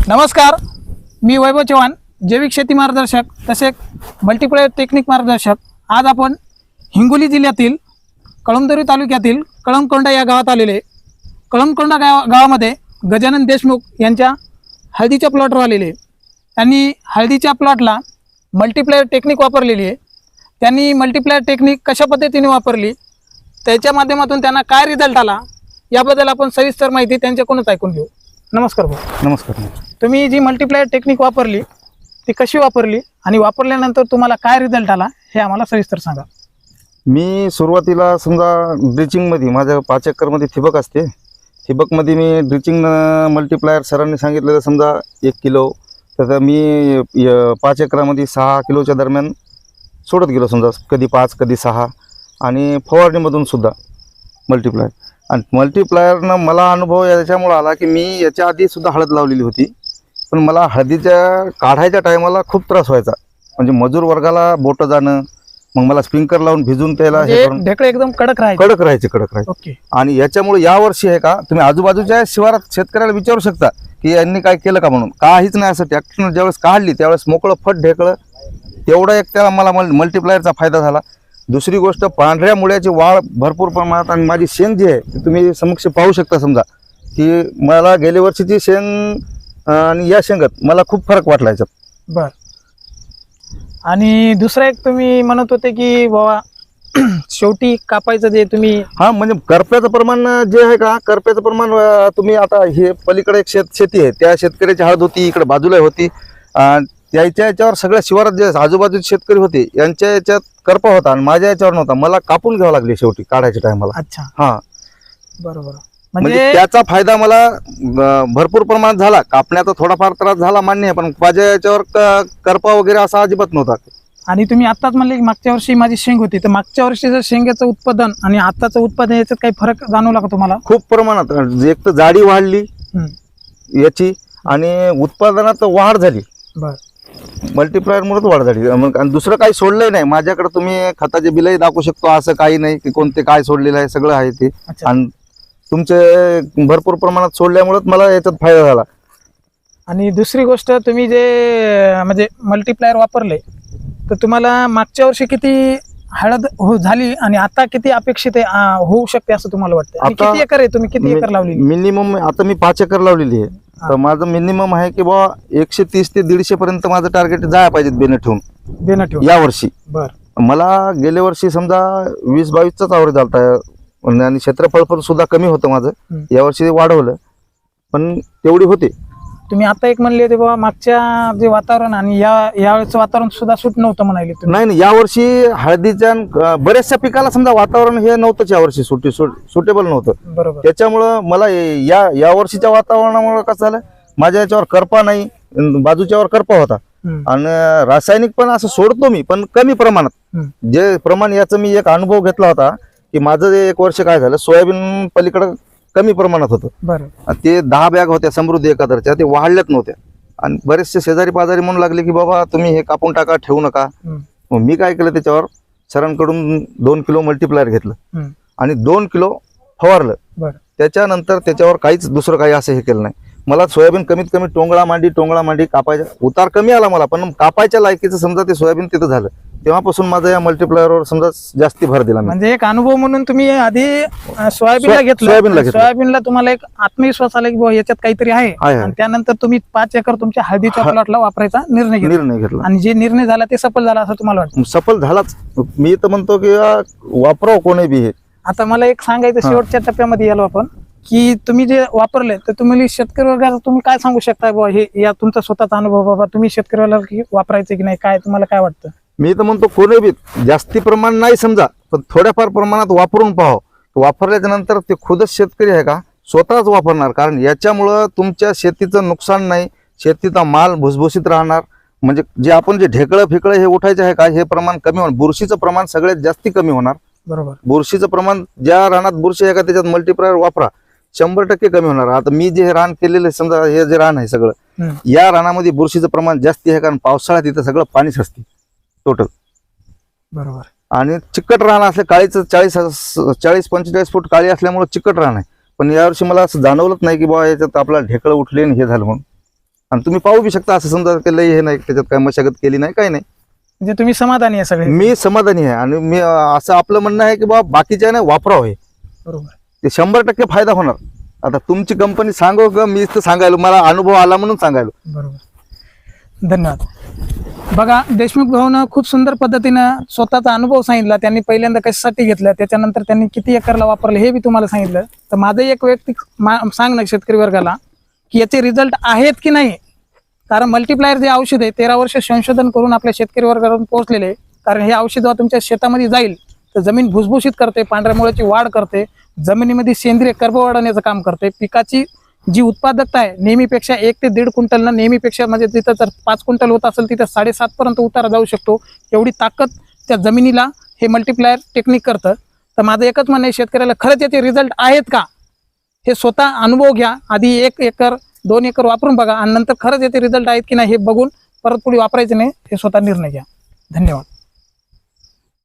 नमस्कार, मी वैभव चव्हाण, जैविक शेती मार्गदर्शक तसेच मल्टीप्लायर टेक्निक मार्गदर्शक। आज आपण हिंगोली जिल्ह्यातील कळमदरी तालुक्यातील कळमकोंडा या गावात आलेले। कळमकोंडा गावामध्ये गजानन देशमुख यांच्या हळदीच्या प्लॉटवर आलेले। त्यांनी हळदीच्या प्लॉटला मल्टीप्लायर टेक्निक वापरलेली आहे। त्यांनी मल्टीप्लायर टेक्निक कशा पद्धतीने वापरली, त्याच्या माध्यमातून त्यांना काय रिझल्ट आला, याबद्दल आपण सविस्तर माहिती त्यांच्याकडूनच ऐकून घेऊ। नमस्कार भाऊ। नमस्कार। तुम्ही जी मल्टीप्लायर टेक्निक वापरली ती कशी वापरली आणि वापरल्यानंतर तुम्हाला काय रिझल्ट आला हे आम्हाला सविस्तर सांगा। मी सुरुवातीला समजा ड्रिचिंगमध्ये माझ्या 5 एकरमध्ये ठिबक असते। ठिबकमध्ये मी ड्रिचिंग मल्टीप्लायर सरांनी सांगितलेलं समजा 1 किलो, तर मी 5 एकरामध्ये 6 किलोच्या दरम्यान सोडत गेलो, समजा कधी 5 कधी 6, आणि फवारणीमधून सुद्धा मल्टीप्लायर। आणि मल्टीप्लायरनं मला अनुभव याच्यामुळे आला की मी याच्या आधी सुद्धा हळद लावलेली होती, पण मला हळदीच्या काढायच्या टायमाला खूप त्रास व्हायचा। म्हणजे मजूर वर्गाला बोटं जाणं, मग मला स्प्रिंकर लावून भिजून त्याला हे करून ढेकळे एकदम कडक राहायचे। ओके। आणि याच्यामुळे यावर्षी आहे का, तुम्ही आजूबाजूच्या शिवारात शेतकऱ्याला विचारू शकता की यांनी काय केलं का म्हणून। काहीच नाही, असं ट्रॅक्टरनं ज्यावेळेस काढली त्यावेळेस मोकळं फट ढेकळं, तेवढा एक त्याला मला मल्टीप्लायरचा फायदा झाला। दुसरी गोष्ट, पांढऱ्या मुळ्याची वाढ भरपूर प्रमाणात, आणि माझी शेंग जी आहे ती तुम्ही समक्ष पाहू शकता। समजा की मला गेल्या वर्षीची शेंग आणि या शेंगात मला खूप फरक वाटला याच्यात। बर। आणि दुसरा एक तुम्ही म्हणत होते की बाबा शेवटी कापायचं जे तुम्ही, हा म्हणजे करप्याचं प्रमाण जे आहे का, करप्याचं प्रमाण तुम्ही आता हे पलीकडे एक शेती आहे, त्या शेतकऱ्याची हळद होती, इकडे बाजूला होती, त्याच्या याच्यावर सगळ्या शिवारात जे आजूबाजूचे शेतकरी होते यांच्या याच्यात करपा होता आणि माझ्या याच्यावर नव्हता। मला कापून घ्यावं लागले शेवटी काढायच्या टायमाला। अच्छा, हा बरोबर। म्हणजे त्याचा फायदा मला भरपूर प्रमाणात झाला। कापण्याचा थोडाफार त्रास झाला मान्य आहे, पण माझ्या याच्यावर करपा वगैरे असा अजिबात नव्हता। आणि तुम्ही आत्ताच म्हणले की मागच्या वर्षी माझी शेंग होती, तर मागच्या वर्षीचं शेंगाचं उत्पादन आणि आताचं उत्पादन याच्यात काही फरक जाणवला का तुम्हाला? खूप प्रमाणात। एक तर जाडी वाढली याची, आणि उत्पादनात वाढ झाली। बर। मल्टीप्लायर मुळेच वाढ झाली। आणि दुसरं काही सोडलंय नाही माझ्याकडे। तुम्ही खताचे बिलही दाखवू शकतो, असं काही नाही की कोणते काय सोडलेलं आहे, सगळं आहे ते। आणि तुमचे भरपूर प्रमाणात सोडल्यामुळेच मला याच्यात फायदा झाला। आणि दुसरी गोष्ट, तुम्ही जे म्हणजे मल्टीप्लायर वापरले, तर तुम्हाला मागच्या वर्षी किती हळद झाली आणि आता किती अपेक्षित होऊ शकते असं तुम्हाला वाटतं? आणि किती एकर आहे, तुम्ही किती एकर लावली? मिनिमम आता मी 5 एकर लावलेली आहे, तर माझं मिनिमम आहे की बाबा 130 ते 150 पर्यंत माझं टार्गेट जायला पाहिजे बेन ठेवून या वर्षी। बर। मला गेल्या वर्षी समजा 20-22चाच आवरेज झालता, आणि क्षेत्रफळ पण सुद्धा कमी होतं माझं। यावर्षी वाढवलं, पण तेवढी होते। तुम्ही आता एक म्हणले होते बाबा मागच्या जे वातावरण आणि यावेळेचं वातावरण सुद्धा सूट नव्हतं म्हणाले तुम्ही। नाही, यावर्षी हळदीच्या बऱ्याचशा पिकाला समजा वातावरण हे नव्हतंच यावर्षी, सुटेबल नव्हतं। बरोबर। त्याच्यामुळं मला या वर्षीच्या वातावरणामुळे कसं झालं, माझ्या याच्यावर करपा नाही, बाजूच्यावर करपा होता। आणि रासायनिक पण असं सोडतो मी, पण कमी प्रमाणात। जे प्रमाण याचा मी एक अनुभव घेतला होता की माझं 1 वर्ष काय झालं, सोयाबीन पलीकडं कमी प्रमाणात होतं। बरं। ते 10 बॅग होत्या समृद्धी एकादरच्या, ते वाढल्याच नव्हत्या। आणि बरेचसे शेजारी पाजारी म्हणू लागले की बाबा तुम्ही हे कापून टाका, ठेवू नका। मग मी काय केलं, त्याच्यावर सरांकडून 2 किलो मल्टीप्लायर घेतलं आणि 2 किलो फवारलं। त्याच्यानंतर त्याच्यावर काहीच दुसरं काही असं हे केलं नाही। मला सोयाबीन कमीत कमी टोंगळा मांडी कापायचा, उतार कमी आला मला, पण कापायच्या लायकीचं समजा ते सोयाबीन तिथं झालं। तेव्हापासून माझा या मल्टीप्लायरवर समजा जास्ती भर दिला। म्हणजे एक अनुभव म्हणून तुम्ही आधी सोयाबीनला घेतलं, सोयाबीनला तुम्हाला एक आत्मविश्वास आला की बाबा याच्यात काहीतरी आहे, आणि त्यानंतर तुम्ही 5 एकर तुमच्या हळदीच्या प्लॉटला वापरायचा निर्णय घेतला। आणि जे निर्णय झाला ते सफल झाला असं तुम्हाला वाटतं? सफल झालाच। मी तर म्हणतो की वापराव कोणी बी हे। आता मला एक सांगायचं, शेवटच्या टप्प्यामध्ये यालो आपण, की तुम्ही जे वापरले तर तुम्ही शेतकरी वर्गाला तुम्ही काय सांगू शकता बाबा, हे या तुमचा स्वतःचा अनुभव बाबा, तुम्ही शेतकरी वर्गाला वापरायचं की नाही, काय तुम्हाला काय वाटतं? मी तर म्हणतो कोणी बी जास्ती प्रमाण नाही समजा, पण थोड्याफार प्रमाणात वापरून पाहावं। वापरल्याच्या नंतर ते खुदच शेतकरी आहे का स्वतःच वापरणार, कारण याच्यामुळं तुमच्या शेतीचं नुकसान नाही, शेतीचा माल भुसभुशीत राहणार। म्हणजे जे आपण जे ढेकळं फिकळं हे उठायचे आहे का, हे प्रमाण कमी होणार, बुरशीचं प्रमाण सगळ्यात जास्ती कमी होणार। बरोबर। बुरशीचं प्रमाण, ज्या रानात बुरशी आहे का त्याच्यात मल्टीप्लायर वापरा, 100% कमी होणार। आता मी जे रान केलेलं समजा, हे जे रान आहे सगळं, या रानामध्ये बुरशीचं प्रमाण जास्ती आहे, कारण पावसाळ्यात इथं सगळं पाणी असते टोटल। बरोबर। आणि चिकट रान असले, काळीचं 40-45 फूट काळी असल्यामुळे चिकट रान आहे। पण यावर्षी मला असं जाणवलंच नाही की बाबा याच्यात आपला ढेकळं उठले आणि हे झालं म्हणून। आणि तुम्ही पाहू बी शकता. असं समजा की लई हे नाही, त्याच्यात काय मशागत केली नाही, काय नाही. म्हणजे तुम्ही समाधानी आहे सगळे? मी समाधानी आहे. आणि मी असं आपलं म्हणणं आहे की बाबा बाकीच्या नाही वापरावं, हे बरोबर. ते 100% फायदा होणार. आता तुमची कंपनी सांगो का, मीच तर सांगायलो, मला अनुभव आला म्हणून सांगायलो. बरोबर, धन्यवाद. बघा, देशमुख भाऊनं खूप सुंदर पद्धतीनं स्वतःचा अनुभव सांगितला. त्यांनी पहिल्यांदा कशासाठी घेतलं, त्याच्यानंतर त्यांनी किती एकरला वापरलं हे बी तुम्हाला सांगितलं. तर माझं एक वैयक्तिक सांगणं शेतकरी वर्गाला की याचे रिझल्ट आहेत की नाही. कारण मल्टीप्लायर जे औषध आहे 13 वर्ष संशोधन करून आपल्या शेतकरी वर्गावर पोहोचलेले आहे. कारण हे औषध जेव्हा तुमच्या शेतामध्ये जाईल तर जमीन भुसभुशीत करते, पांढऱ्या मुळाची वाढ करते, जमिनीमध्ये सेंद्रिय कर्ब वाढवण्याचं काम करते. पिकाची जी उत्पादकता आहे नेहमीपेक्षा 1 ते 1.5 क्विंटलनं, नेहमीपेक्षा म्हणजे तिथं जर 5 क्विंटल होत असेल तिथं 7.5 पर्यंत उतारा जाऊ शकतो. एवढी ताकद त्या जमिनीला हे मल्टीप्लायर टेक्निक करतं. तर माझं एकच म्हणणं आहे, शेतकऱ्याला खरंच याचे रिझल्ट आहेत का हे स्वतः अनुभव घ्या. आधी 1 एकर 2 एकर वापरून बघा आणि नंतर खरंच याचे रिझल्ट आहेत की नाही हे बघून परत पुढे वापरायचे नाही, हे स्वतः निर्णय घ्या. धन्यवाद.